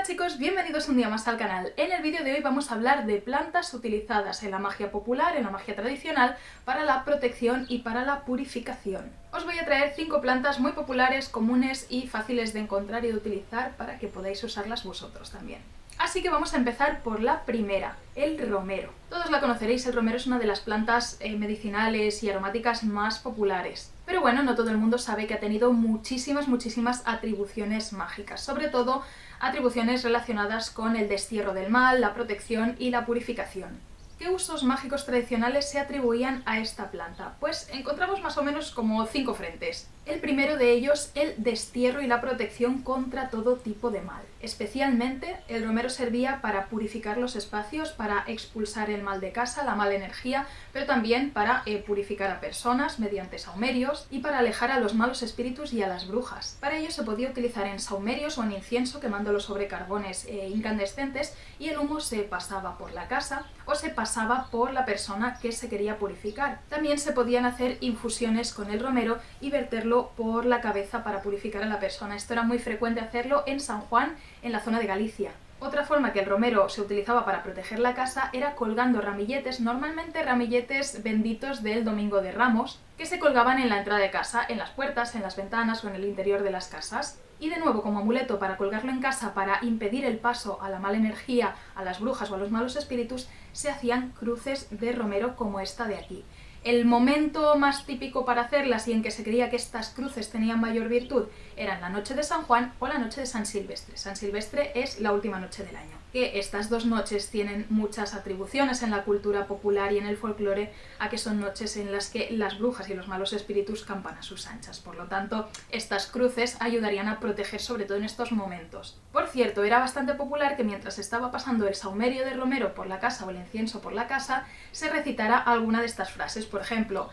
Hola chicos, bienvenidos un día más al canal. En el vídeo de hoy vamos a hablar de plantas utilizadas en la magia popular, en la magia tradicional, para la protección y para la purificación. Os voy a traer 5 plantas muy populares, comunes y fáciles de encontrar y de utilizar para que podáis usarlas vosotros también. Así que vamos a empezar por la primera, el romero. Todos la conoceréis, el romero es una de las plantas medicinales y aromáticas más populares. Pero bueno, no todo el mundo sabe que ha tenido muchísimas atribuciones mágicas, sobre todo atribuciones relacionadas con el destierro del mal, la protección y la purificación. ¿Qué usos mágicos tradicionales se atribuían a esta planta? Pues encontramos más o menos como 5 frentes. El primero de ellos, el destierro y la protección contra todo tipo de mal. Especialmente, el romero servía para purificar los espacios, para expulsar el mal de casa, la mala energía, pero también para purificar a personas mediante sahumerios y para alejar a los malos espíritus y a las brujas. Para ello se podía utilizar en sahumerios o en incienso quemándolo sobre carbones incandescentes y el humo se pasaba por la casa o se pasaba por la persona que se quería purificar. También se podían hacer infusiones con el romero y verterlo por la cabeza para purificar a la persona. Esto era muy frecuente hacerlo en San Juan, en la zona de Galicia. Otra forma que el romero se utilizaba para proteger la casa era colgando ramilletes, normalmente ramilletes benditos del Domingo de Ramos, que se colgaban en la entrada de casa, en las puertas, en las ventanas o en el interior de las casas. Y de nuevo, como amuleto para colgarlo en casa para impedir el paso a la mala energía, a las brujas o a los malos espíritus, se hacían cruces de romero como esta de aquí. El momento más típico para hacerlas y en que se creía que estas cruces tenían mayor virtud eran la noche de San Juan o la noche de San Silvestre. San Silvestre es la última noche del año. Que estas dos noches tienen muchas atribuciones en la cultura popular y en el folclore, a que son noches en las que las brujas y los malos espíritus campan a sus anchas. Por lo tanto, estas cruces ayudarían a proteger sobre todo en estos momentos. Por cierto, era bastante popular que mientras estaba pasando el sahumerio de romero por la casa o el incienso por la casa, se recitara alguna de estas frases. Por ejemplo,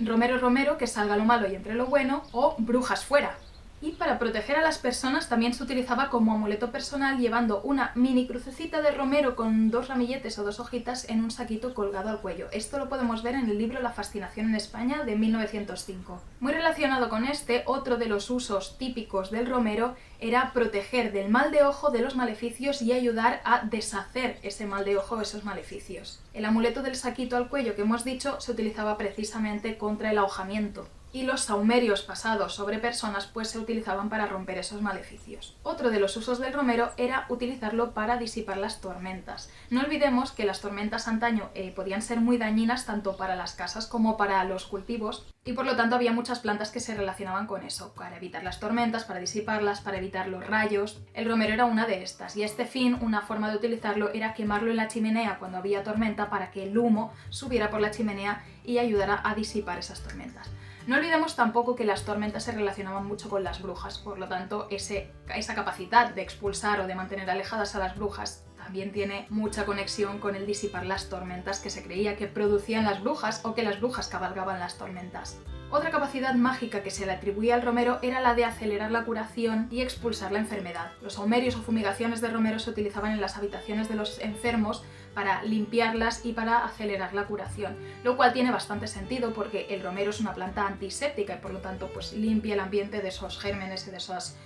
romero, romero, que salga lo malo y entre lo bueno, o brujas fuera. Y para proteger a las personas también se utilizaba como amuleto personal llevando una mini crucecita de romero con 2 ramilletes o 2 hojitas en un saquito colgado al cuello. Esto lo podemos ver en el libro La fascinación en España de 1905. Muy relacionado con este, otro de los usos típicos del romero era proteger del mal de ojo, de los maleficios y ayudar a deshacer ese mal de ojo o esos maleficios. El amuleto del saquito al cuello que hemos dicho se utilizaba precisamente contra el ahogamiento. Y los sahumerios pasados sobre personas pues se utilizaban para romper esos maleficios. Otro de los usos del romero era utilizarlo para disipar las tormentas. No olvidemos que las tormentas antaño podían ser muy dañinas tanto para las casas como para los cultivos y por lo tanto había muchas plantas que se relacionaban con eso, para evitar las tormentas, para disiparlas, para evitar los rayos. El romero era una de estas y a este fin una forma de utilizarlo era quemarlo en la chimenea cuando había tormenta para que el humo subiera por la chimenea y ayudara a disipar esas tormentas. No olvidemos tampoco que las tormentas se relacionaban mucho con las brujas, por lo tanto esa capacidad de expulsar o de mantener alejadas a las brujas también tiene mucha conexión con el disipar las tormentas que se creía que producían las brujas o que las brujas cabalgaban las tormentas. Otra capacidad mágica que se le atribuía al romero era la de acelerar la curación y expulsar la enfermedad. Los sahumerios o fumigaciones de romero se utilizaban en las habitaciones de los enfermos para limpiarlas y para acelerar la curación, lo cual tiene bastante sentido porque el romero es una planta antiséptica y por lo tanto pues limpia el ambiente de esos gérmenes y de esos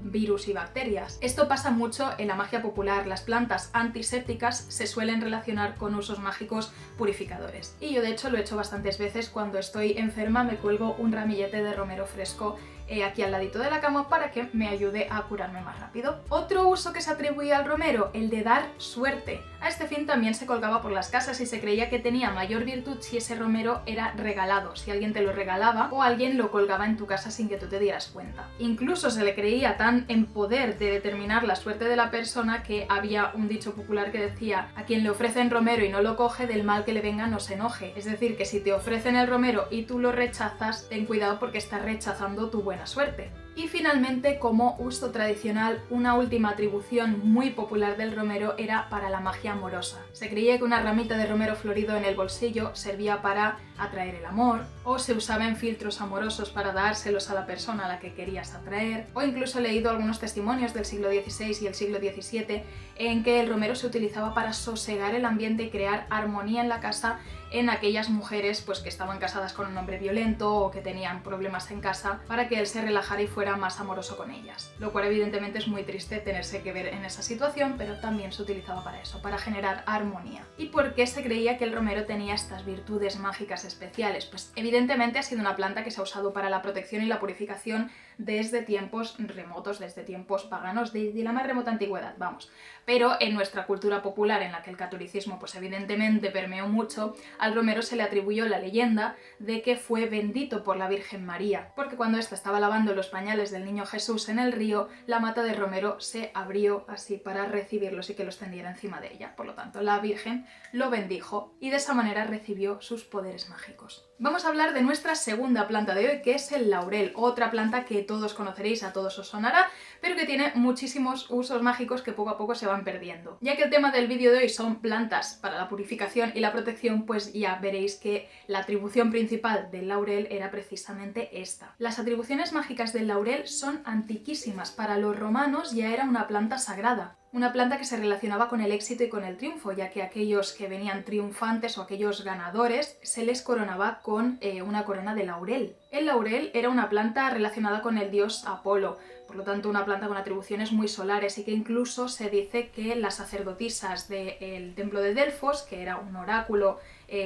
virus y bacterias. Esto pasa mucho en la magia popular. Las plantas antisépticas se suelen relacionar con usos mágicos purificadores. Y yo de hecho lo he hecho bastantes veces. Cuando estoy enferma me cuelgo un ramillete de romero fresco aquí al ladito de la cama para que me ayude a curarme más rápido. Otro uso que se atribuía al romero, el de dar suerte. A este fin también se colgaba por las casas y se creía que tenía mayor virtud si ese romero era regalado, si alguien te lo regalaba o alguien lo colgaba en tu casa sin que tú te dieras cuenta. Incluso se le creía tan en poder de determinar la suerte de la persona que había un dicho popular que decía: a quien le ofrecen romero y no lo coge, del mal que le venga no se enoje. Es decir, que si te ofrecen el romero y tú lo rechazas, ten cuidado porque estás rechazando tu buena suerte. Y finalmente, como uso tradicional, una última atribución muy popular del romero era para la magia amorosa. Se creía que una ramita de romero florido en el bolsillo servía para atraer el amor, o se usaba en filtros amorosos para dárselos a la persona a la que querías atraer, o incluso he leído algunos testimonios del siglo XVI y el siglo XVII en que el romero se utilizaba para sosegar el ambiente y crear armonía en la casa en aquellas mujeres pues que estaban casadas con un hombre violento o que tenían problemas en casa, para que él se relajara y fuera más amoroso con ellas. Lo cual evidentemente es muy triste tenerse que ver en esa situación, pero también se utilizaba para eso, para generar armonía. ¿Y por qué se creía que el romero tenía estas virtudes mágicas especiales? Pues evidentemente ha sido una planta que se ha usado para la protección y la purificación desde tiempos remotos, desde tiempos paganos, desde la más remota antigüedad, vamos. Pero en nuestra cultura popular, en la que el catolicismo pues evidentemente permeó mucho, al romero se le atribuyó la leyenda de que fue bendito por la Virgen María, porque cuando ésta estaba lavando los pañales del niño Jesús en el río, la mata de romero se abrió así para recibirlos y que los tendiera encima de ella. Por lo tanto, la Virgen lo bendijo y de esa manera recibió sus poderes mágicos. Vamos a hablar de nuestra segunda planta de hoy, que es el laurel, otra planta que todos conoceréis, a todos os sonará, pero que tiene muchísimos usos mágicos que poco a poco se van perdiendo. Ya que el tema del vídeo de hoy son plantas para la purificación y la protección, pues ya veréis que la atribución principal del laurel era precisamente esta. Las atribuciones mágicas del laurel son antiquísimas. Para los romanos ya era una planta sagrada. Una planta que se relacionaba con el éxito y con el triunfo, ya que aquellos que venían triunfantes o aquellos ganadores se les coronaba con una corona de laurel. El laurel era una planta relacionada con el dios Apolo, por lo tanto una planta con atribuciones muy solares, y que incluso se dice que las sacerdotisas del templo de Delfos, que era un oráculo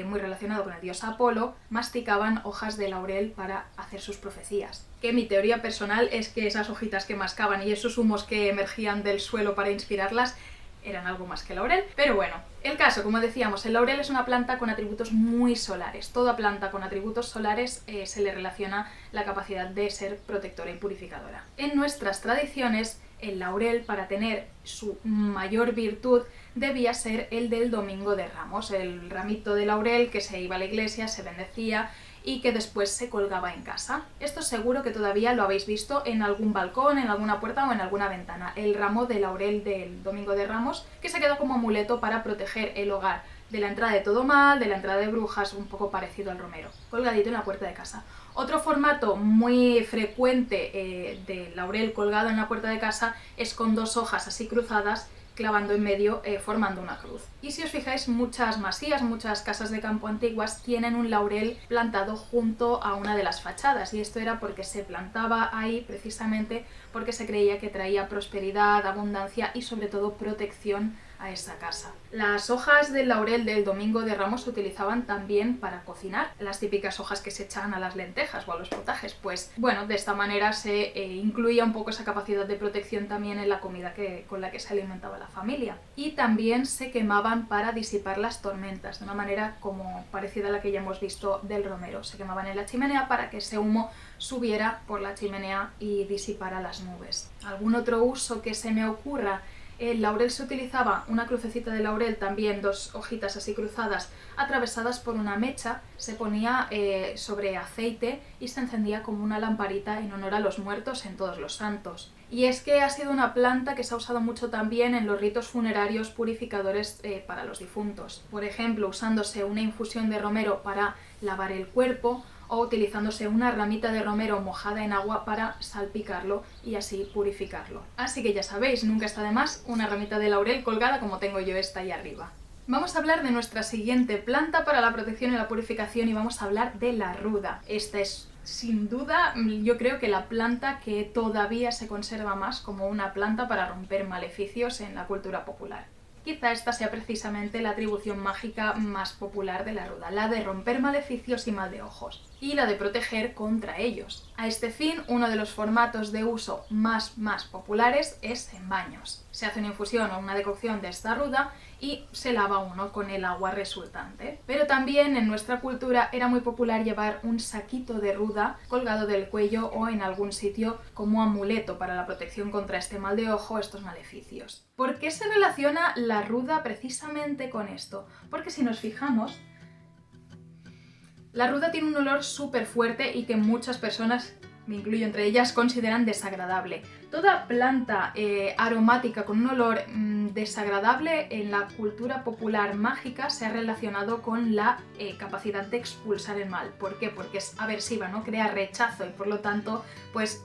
muy relacionado con el dios Apolo, masticaban hojas de laurel para hacer sus profecías. Que mi teoría personal es que esas hojitas que mascaban y esos humos que emergían del suelo para inspirarlas eran algo más que laurel. Pero bueno, el caso, como decíamos, el laurel es una planta con atributos muy solares. Toda planta con atributos solares se le relaciona la capacidad de ser protectora y purificadora. En nuestras tradiciones, el laurel, para tener su mayor virtud, debía ser el del Domingo de Ramos, el ramito de laurel que se iba a la iglesia, se bendecía y que después se colgaba en casa. Esto seguro que todavía lo habéis visto en algún balcón, en alguna puerta o en alguna ventana. El ramo de laurel del Domingo de Ramos, que se queda como amuleto para proteger el hogar de la entrada de todo mal, de la entrada de brujas, un poco parecido al romero, colgadito en la puerta de casa. Otro formato muy frecuente de laurel colgado en la puerta de casa es con dos hojas así cruzadas, clavando en medio, formando una cruz. Y si os fijáis, muchas masías, muchas casas de campo antiguas tienen un laurel plantado junto a una de las fachadas, y esto era porque se plantaba ahí precisamente porque se creía que traía prosperidad, abundancia y sobre todo protección a esa casa. Las hojas del laurel del Domingo de Ramos se utilizaban también para cocinar, las típicas hojas que se echan a las lentejas o a los potajes. Pues bueno, de esta manera se incluía un poco esa capacidad de protección también en la comida con la que se alimentaba la familia. Y también se quemaban para disipar las tormentas, de una manera como parecida a la que ya hemos visto del romero. Se quemaban en la chimenea para que ese humo subiera por la chimenea y disipara las nubes. ¿Algún otro uso que se me ocurra? El laurel se utilizaba, una crucecita de laurel, también dos hojitas así cruzadas, atravesadas por una mecha, se ponía sobre aceite y se encendía como una lamparita en honor a los muertos en Todos los Santos. Y es que ha sido una planta que se ha usado mucho también en los ritos funerarios purificadores para los difuntos. Por ejemplo, usándose una infusión de romero para lavar el cuerpo, o utilizándose una ramita de romero mojada en agua para salpicarlo y así purificarlo. Así que ya sabéis, nunca está de más una ramita de laurel colgada como tengo yo esta ahí arriba. Vamos a hablar de nuestra siguiente planta para la protección y la purificación, y vamos a hablar de la ruda. Esta es, sin duda, yo creo que la planta que todavía se conserva más como una planta para romper maleficios en la cultura popular. Quizá esta sea precisamente la atribución mágica más popular de la ruda, la de romper maleficios y mal de ojos, y la de proteger contra ellos. A este fin, uno de los formatos de uso más populares es en baños. Se hace una infusión o una decocción de esta ruda y se lava uno con el agua resultante. Pero también en nuestra cultura era muy popular llevar un saquito de ruda colgado del cuello o en algún sitio como amuleto para la protección contra este mal de ojo, estos maleficios. ¿Por qué se relaciona la ruda precisamente con esto? Porque si nos fijamos, la ruda tiene un olor súper fuerte y que muchas personas, me incluyo entre ellas, consideran desagradable. Toda planta aromática con un olor desagradable en la cultura popular mágica se ha relacionado con la capacidad de expulsar el mal. ¿Por qué? Porque es aversiva, ¿no? Crea rechazo y por lo tanto pues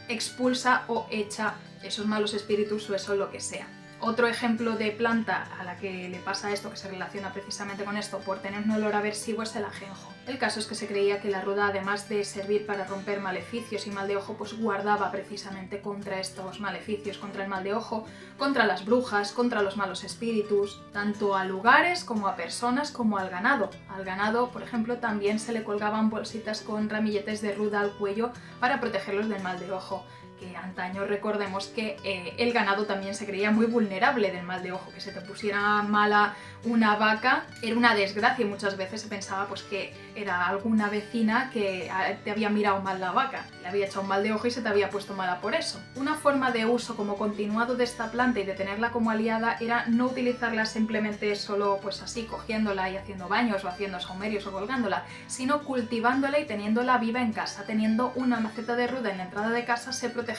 expulsa o echa esos malos espíritus o eso lo que sea. Otro ejemplo de planta a la que le pasa esto, que se relaciona precisamente con esto, por tener un olor aversivo, es el ajenjo. El caso es que se creía que la ruda, además de servir para romper maleficios y mal de ojo, pues guardaba precisamente contra estos maleficios, contra el mal de ojo, contra las brujas, contra los malos espíritus, tanto a lugares como a personas como al ganado. Al ganado, por ejemplo, también se le colgaban bolsitas con ramilletes de ruda al cuello para protegerlos del mal de ojo. Que antaño recordemos que el ganado también se creía muy vulnerable del mal de ojo, que se te pusiera mala una vaca era una desgracia y muchas veces se pensaba pues que era alguna vecina que te había mirado mal la vaca, le había echado un mal de ojo y se te había puesto mala por eso. Una forma de uso como continuado de esta planta y de tenerla como aliada era no utilizarla simplemente solo pues así, cogiéndola y haciendo baños o haciendo saumerios o colgándola, sino cultivándola y teniéndola viva en casa. Teniendo una maceta de ruda en la entrada de casa se protegía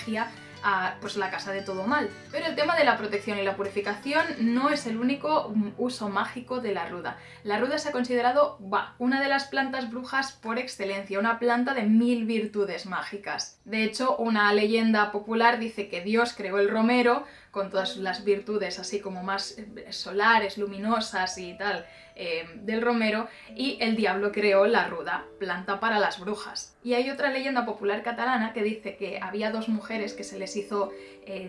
a pues, la casa de todo mal. Pero el tema de la protección y la purificación no es el único uso mágico de la ruda. La ruda se ha considerado una de las plantas brujas por excelencia, una planta de 1000 virtudes mágicas. De hecho, una leyenda popular dice que Dios creó el romero con todas las virtudes así como más solares, luminosas y tal del romero, y el diablo creó la ruda, planta para las brujas. Y hay otra leyenda popular catalana que dice que había dos mujeres que se les hizo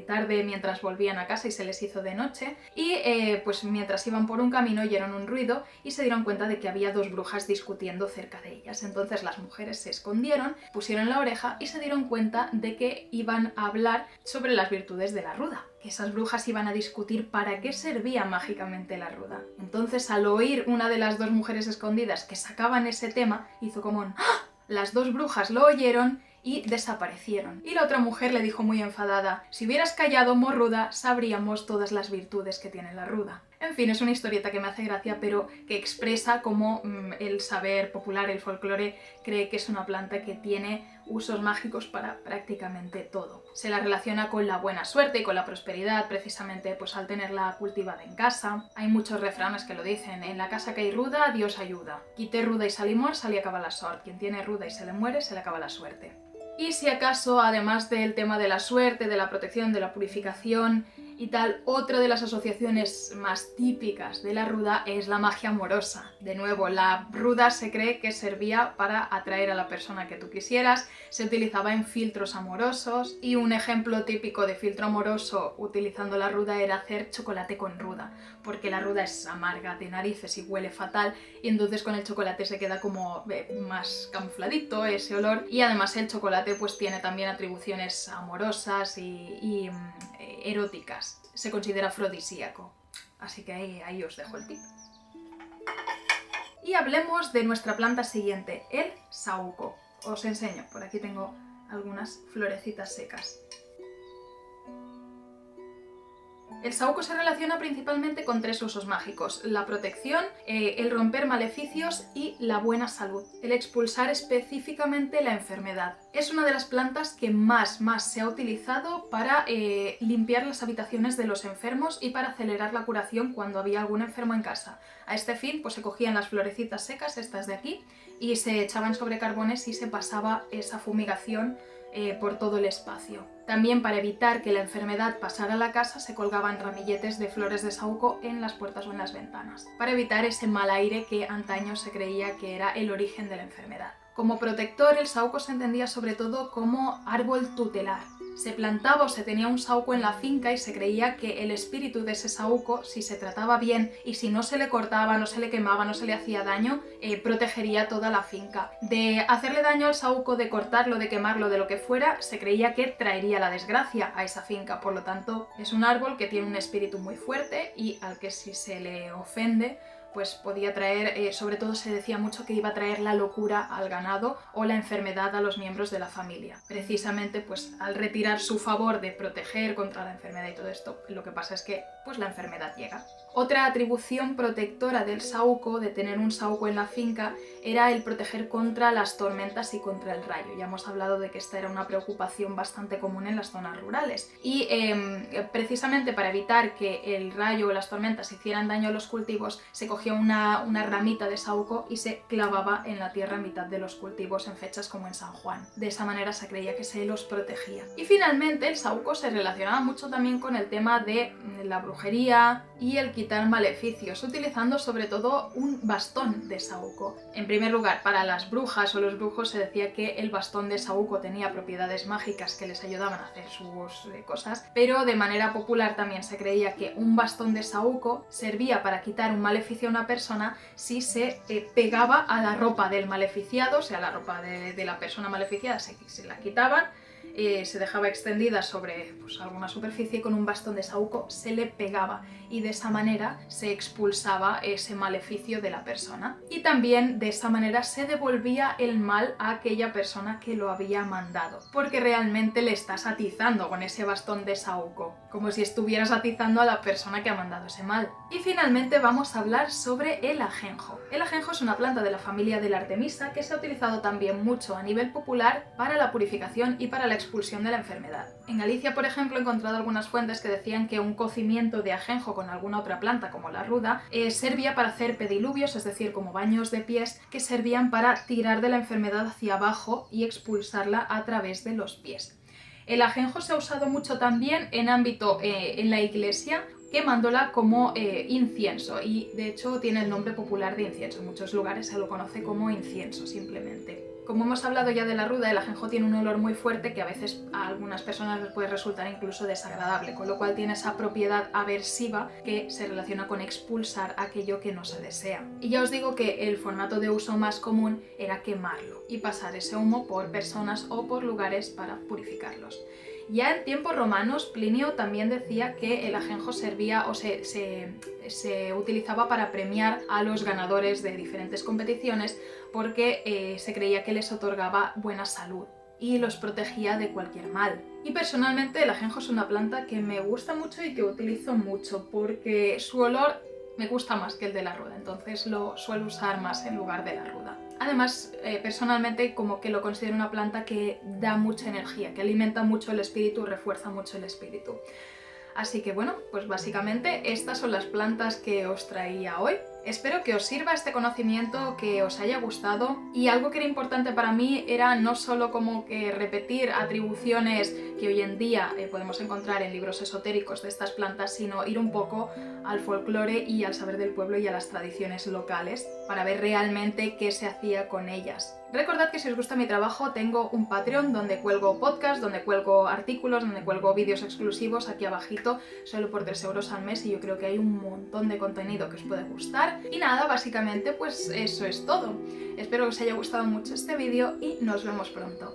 tarde mientras volvían a casa y se les hizo de noche, y pues mientras iban por un camino oyeron un ruido y se dieron cuenta de que había dos brujas discutiendo cerca de ellas. Entonces las mujeres se escondieron, pusieron la oreja y se dieron cuenta de que iban a hablar sobre las virtudes de la ruda. Que esas brujas iban a discutir para qué servía mágicamente la ruda. Entonces, al oír una de las dos mujeres escondidas que sacaban ese tema, hizo como un ¡ah! Las dos brujas lo oyeron y desaparecieron. Y la otra mujer le dijo muy enfadada: si hubieras callado, morruda, sabríamos todas las virtudes que tiene la ruda. En fin, es una historieta que me hace gracia, pero que expresa cómo el saber popular, el folclore, cree que es una planta que tiene usos mágicos para prácticamente todo. Se la relaciona con la buena suerte y con la prosperidad, precisamente pues al tenerla cultivada en casa. Hay muchos refranes que lo dicen: en la casa que hay ruda, Dios ayuda. Qui té ruda y salimor, se li acaba la sort. Quien tiene ruda y se le muere, se le acaba la suerte. Y si acaso, además del tema de la suerte, de la protección, de la purificación y tal, otra de las asociaciones más típicas de la ruda es la magia amorosa. De nuevo, la ruda se cree que servía para atraer a la persona que tú quisieras, se utilizaba en filtros amorosos, y un ejemplo típico de filtro amoroso utilizando la ruda era hacer chocolate con ruda, porque la ruda es amarga de narices y huele fatal, y entonces con el chocolate se queda como más camufladito ese olor, y además el chocolate pues tiene también atribuciones amorosas y eróticas. Se considera afrodisíaco. Así que ahí os dejo el tip. Y hablemos de nuestra planta siguiente, el saúco. Os enseño, por aquí tengo algunas florecitas secas. El saúco se relaciona principalmente con 3 usos mágicos: la protección, el romper maleficios y la buena salud, el expulsar específicamente la enfermedad. Es una de las plantas que más se ha utilizado para limpiar las habitaciones de los enfermos y para acelerar la curación cuando había algún enfermo en casa. A este fin pues se cogían las florecitas secas, estas de aquí, y se echaban sobre carbones y se pasaba esa fumigación por todo el espacio. También, para evitar que la enfermedad pasara a la casa, se colgaban ramilletes de flores de saúco en las puertas o en las ventanas, para evitar ese mal aire que antaño se creía que era el origen de la enfermedad. Como protector, el saúco se entendía sobre todo como árbol tutelar. Se plantaba o se tenía un saúco en la finca y se creía que el espíritu de ese saúco, si se trataba bien y si no se le cortaba, no se le quemaba, no se le hacía daño, protegería toda la finca. De hacerle daño al saúco, de cortarlo, de quemarlo, de lo que fuera, se creía que traería la desgracia a esa finca. Por lo tanto, es un árbol que tiene un espíritu muy fuerte y al que si se le ofende, pues podía traer, sobre todo se decía mucho que iba a traer la locura al ganado o la enfermedad a los miembros de la familia. Precisamente pues al retirar su favor de proteger contra la enfermedad y todo esto, lo que pasa es que pues la enfermedad llega. Otra atribución protectora del saúco, de tener un saúco en la finca, era el proteger contra las tormentas y contra el rayo. Ya hemos hablado de que esta era una preocupación bastante común en las zonas rurales. Y precisamente para evitar que el rayo o las tormentas hicieran daño a los cultivos, se cogía cogía una ramita de saúco y se clavaba en la tierra en mitad de los cultivos en fechas como en San Juan. De esa manera se creía que se los protegía. Y finalmente el saúco se relacionaba mucho también con el tema de la brujería y el quitar maleficios, utilizando sobre todo un bastón de saúco. En primer lugar, para las brujas o los brujos se decía que el bastón de saúco tenía propiedades mágicas que les ayudaban a hacer sus cosas, pero de manera popular también se creía que un bastón de saúco servía para quitar un maleficio a una persona si se pegaba a la ropa del maleficiado, o sea, la ropa de la persona maleficiada se la quitaban, se dejaba extendida sobre alguna superficie y con un bastón de saúco se le pegaba y de esa manera se expulsaba ese maleficio de la persona. Y también de esa manera se devolvía el mal a aquella persona que lo había mandado, porque realmente le estás atizando con ese bastón de saúco, como si estuvieras atizando a la persona que ha mandado ese mal. Y finalmente vamos a hablar sobre el ajenjo. El ajenjo es una planta de la familia de la Artemisa que se ha utilizado también mucho a nivel popular para la purificación y para la expulsión de la enfermedad. En Galicia, por ejemplo, he encontrado algunas fuentes que decían que un cocimiento de ajenjo con alguna otra planta, como la ruda, servía para hacer pediluvios, es decir, como baños de pies que servían para tirar de la enfermedad hacia abajo y expulsarla a través de los pies. El ajenjo se ha usado mucho también en ámbito en la iglesia, quemándola como incienso, y de hecho tiene el nombre popular de incienso. En muchos lugares se lo conoce como incienso simplemente. Como hemos hablado ya de la ruda, el ajenjo tiene un olor muy fuerte que a veces a algunas personas les puede resultar incluso desagradable, con lo cual tiene esa propiedad aversiva que se relaciona con expulsar aquello que no se desea. Y ya os digo que el formato de uso más común era quemarlo y pasar ese humo por personas o por lugares para purificarlos. Ya en tiempos romanos, Plinio también decía que el ajenjo servía o se utilizaba para premiar a los ganadores de diferentes competiciones porque se creía que les otorgaba buena salud y los protegía de cualquier mal. Y personalmente el ajenjo es una planta que me gusta mucho y que utilizo mucho porque su olor me gusta más que el de la ruda, entonces lo suelo usar más en lugar de la ruda. Además, personalmente como que lo considero una planta que da mucha energía, que alimenta mucho el espíritu, refuerza mucho el espíritu. Así que bueno, pues básicamente estas son las plantas que os traía hoy. Espero que os sirva este conocimiento, que os haya gustado, y algo que era importante para mí era no solo como que repetir atribuciones que hoy en día podemos encontrar en libros esotéricos de estas plantas, sino ir un poco al folclore y al saber del pueblo y a las tradiciones locales para ver realmente qué se hacía con ellas. Recordad que si os gusta mi trabajo tengo un Patreon donde cuelgo podcasts, donde cuelgo artículos, donde cuelgo vídeos exclusivos aquí abajito, solo por 3 € al mes, y yo creo que hay un montón de contenido que os puede gustar. Y nada, básicamente pues eso es todo. Espero que os haya gustado mucho este vídeo y nos vemos pronto.